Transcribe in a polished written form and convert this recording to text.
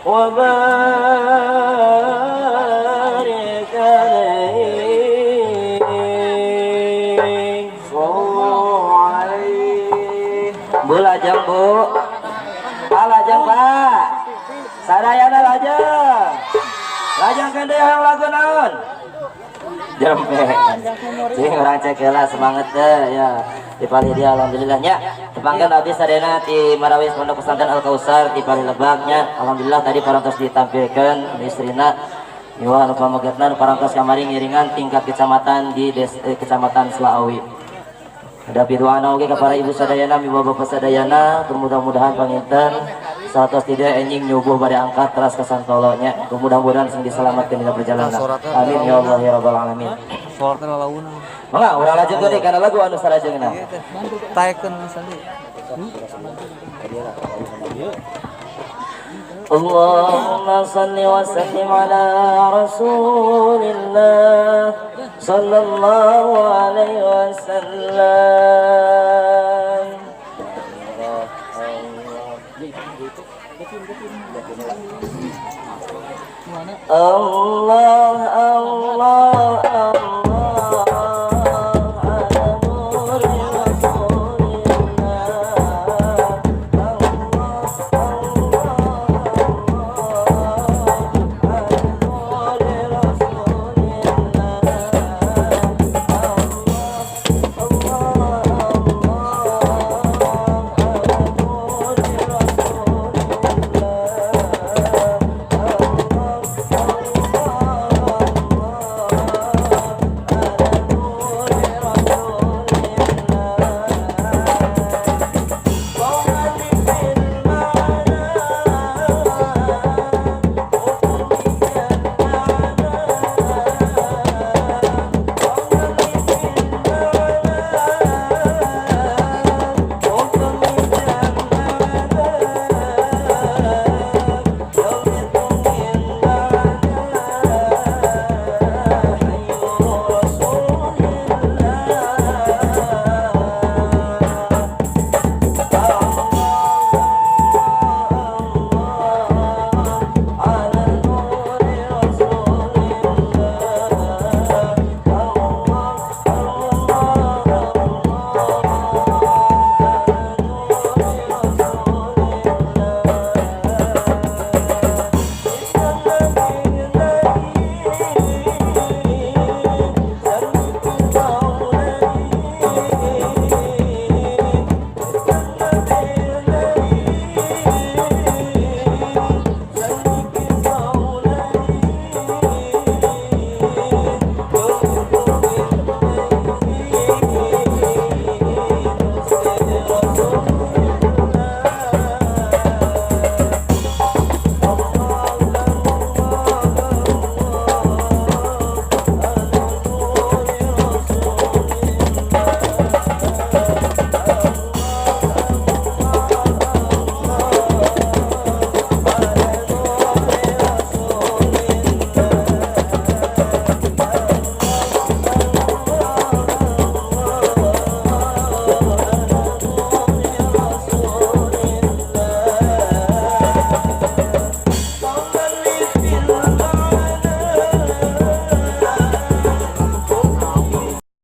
وبارك عليه صلوا عليه. Bu lajeng bu, lajeng pak, sadayana lajeng kende yang lagu naon? Jempe, sing orang cekela semangat deh ya. Di Pali dia alhamdulillahnya tepangkan habis sadena di Marawis Pondok Pesantren Al Kausar di Pali Lebaknya. Alhamdulillah tadi parantos ditampilkan istrina Iwan Pamagetna parantos kamari ngiringan tingkat kecamatan di kecamatan Selaawi. Ada piduana oge ka para ibu sadayana, bapak sadayana, mudah-mudahan panginten satos tidak enjing nyubuh bade angkat teras ke santolonya. Mudah-mudahan sing diselamatkeun dina perjalanan. Amin ya Allah ya rabbal alamin. Soalnya lalauna. Mangga urang lajeng deui kana lagu anu sarajengna. Taekeun sandi. Allahumma salli wa sallim ala Rasulillah sallallahu alaihi wasallam. Allah Allah